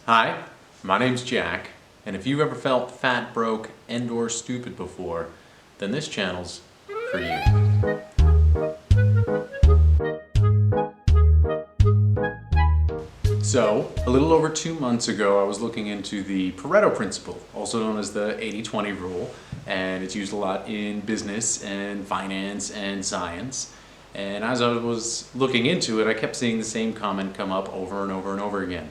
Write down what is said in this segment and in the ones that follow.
Hi, my name's Jack, and if you've ever felt fat, broke, and/or stupid before, then this channel's for you. So, a little over 2 months ago, I was looking into the Pareto principle, also known as the 80-20 rule, and it's used a lot in business and finance and science. And as I was looking into it, I kept seeing the same comment come up over and over and over again,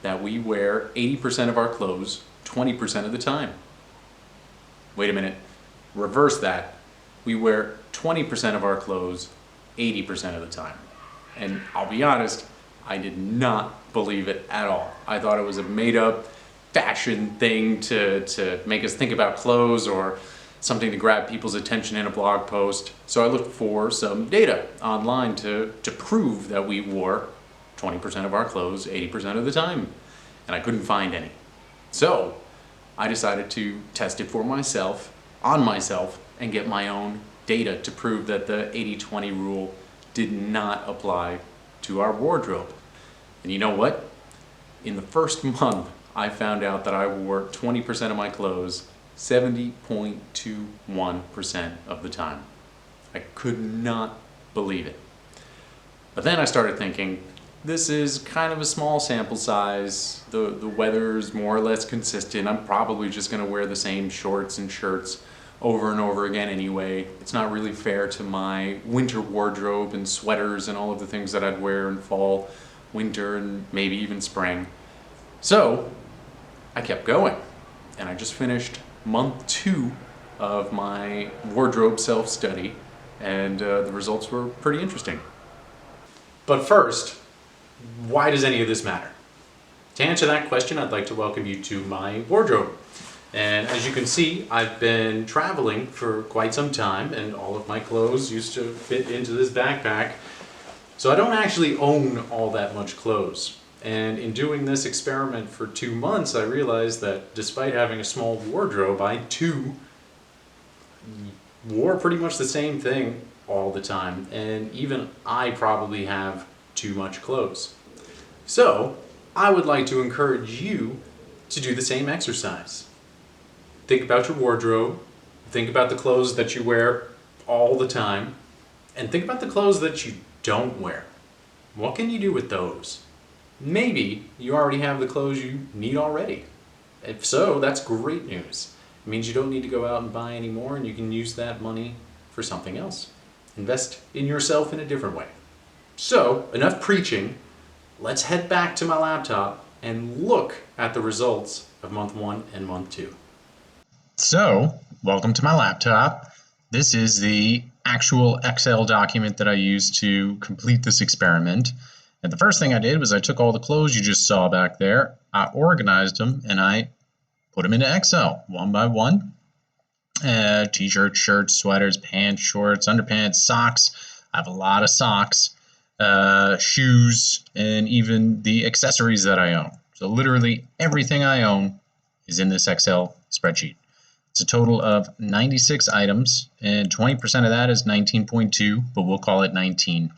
that we wear 80% of our clothes 20% of the time. Wait a minute, reverse that. We wear 20% of our clothes 80% of the time. And I'll be honest, I did not believe it at all. I thought it was a made-up fashion thing to make us think about clothes or something to grab people's attention in a blog post. So I looked for some data online to prove that we wore 20% of our clothes 80% of the time, and I couldn't find any. So I decided to test it for myself, on myself, and get my own data to prove that the 80-20 rule did not apply to our wardrobe. And you know what? In the first month, I found out that I wore 20% of my clothes 70.21% of the time. I could not believe it. But then I started thinking, this is kind of a small sample size. The weather's more or less consistent. I'm probably just going to wear the same shorts and shirts over and over again anyway. It's not really fair to my winter wardrobe and sweaters and all of the things that I'd wear in fall, winter, and maybe even spring. So I kept going, and I just finished month 2 of my wardrobe self-study, and the results were pretty interesting. But first, why does any of this matter? To answer that question, I'd like to welcome you to my wardrobe. And as you can see, I've been traveling for quite some time, and all of my clothes used to fit into this backpack. So I don't actually own all that much clothes. And in doing this experiment for 2 months, I realized that despite having a small wardrobe, I too wore pretty much the same thing all the time. And even I probably have too much clothes. So I would like to encourage you to do the same exercise. Think about your wardrobe, think about the clothes that you wear all the time, and think about the clothes that you don't wear. What can you do with those? Maybe you already have the clothes you need already. If so, that's great news. It means you don't need to go out and buy any more, and you can use that money for something else. Invest in yourself in a different way. So, enough preaching. Let's head back to my laptop and look at the results of month 1 and month 2. So, welcome to my laptop. This is the actual Excel document that I used to complete this experiment. And the first thing I did was I took all the clothes you just saw back there, I organized them, and I put them into Excel one by one. T-shirts, shirts, sweaters, pants, shorts, underpants, socks. I have a lot of socks, shoes, and even the accessories that I own. So literally everything I own is in this Excel spreadsheet. It's a total of 96 items, and 20% of that is 19.2, but we'll call it 19.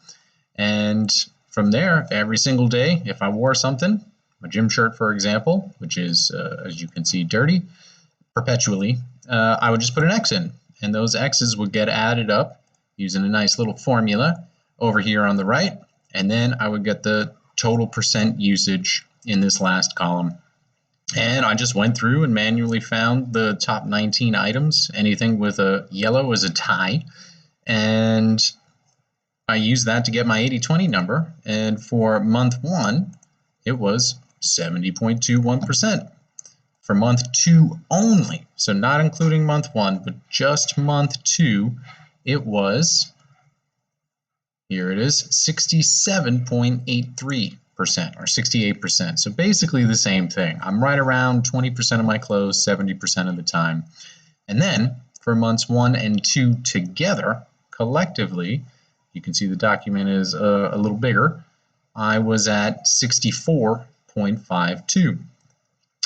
And from there, every single day, if I wore something, my gym shirt, for example, which is, as you can see, dirty, perpetually, I would just put an X in, and those X's would get added up using a nice little formula over here on the right, and then I would get the total percent usage in this last column. And I just went through and manually found the top 19 items. Anything with a yellow is a tie. And I used that to get my 80-20 number. And for month 1, it was 70.21%. For month 2 only, so not including month 1, but just month 2, it was, here it is, 67.83%. Or 68%. So basically the same thing. I'm right around 20% of my clothes 70% of the time. And then for months 1 and 2 together, collectively, you can see the document is a little bigger, I was at 64.52.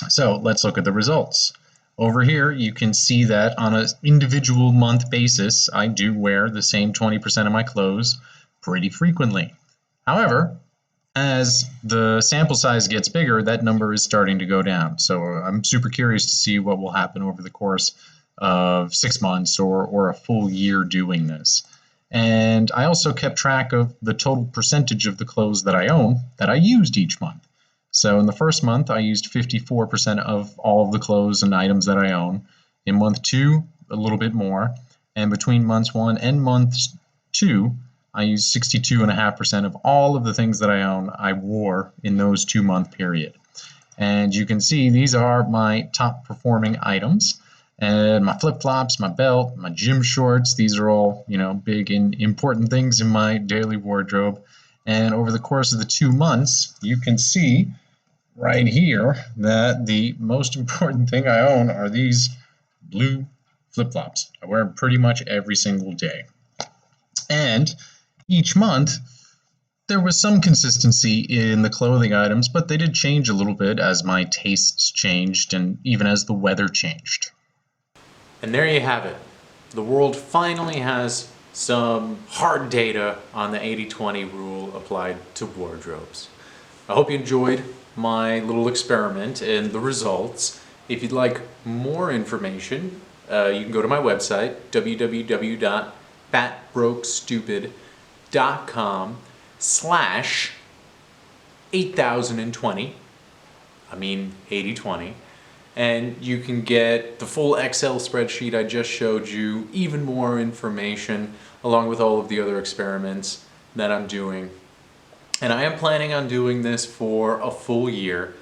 So let's look at the results. Over here you can see that on an individual month basis, I do wear the same 20% of my clothes pretty frequently. However, As the sample size gets bigger, that number is starting to go down. So I'm super curious to see what will happen over the course of 6 months or a full year doing this. And I also kept track of the total percentage of the clothes that I own that I used each month. So in the first month, I used 54% of all of the clothes and items that I own. In month two, a little bit more. And between months one and month two, I used 62.5% of all of the things that I own I wore in those 2 month period. And you can see these are my top performing items. And my flip-flops, my belt, my gym shorts, these are all, big and important things in my daily wardrobe. And over the course of the 2 months, you can see right here that the most important thing I own are these blue flip-flops. I wear them pretty much every single day. And each month, there was some consistency in the clothing items, but they did change a little bit as my tastes changed and even as the weather changed. And there you have it. The world finally has some hard data on the 80-20 rule applied to wardrobes. I hope you enjoyed my little experiment and the results. If you'd like more information, you can go to my website, www.fatbrokestupid.com/8020. I mean 80-20. And you can get the full Excel spreadsheet I just showed you, even more information, along with all of the other experiments that I'm doing. And I am planning on doing this for a full year.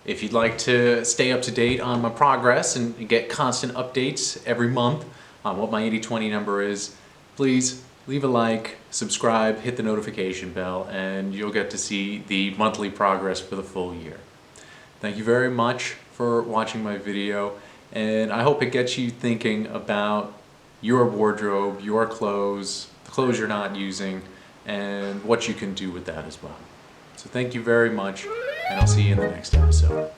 If you'd like to stay up to date on my progress and get constant updates every month on what my 80-20 number is, please leave a like, subscribe, hit the notification bell, and you'll get to see the monthly progress for the full year. Thank you very much for watching my video, and I hope it gets you thinking about your wardrobe, your clothes, the clothes you're not using, and what you can do with that as well. So thank you very much, and I'll see you in the next episode.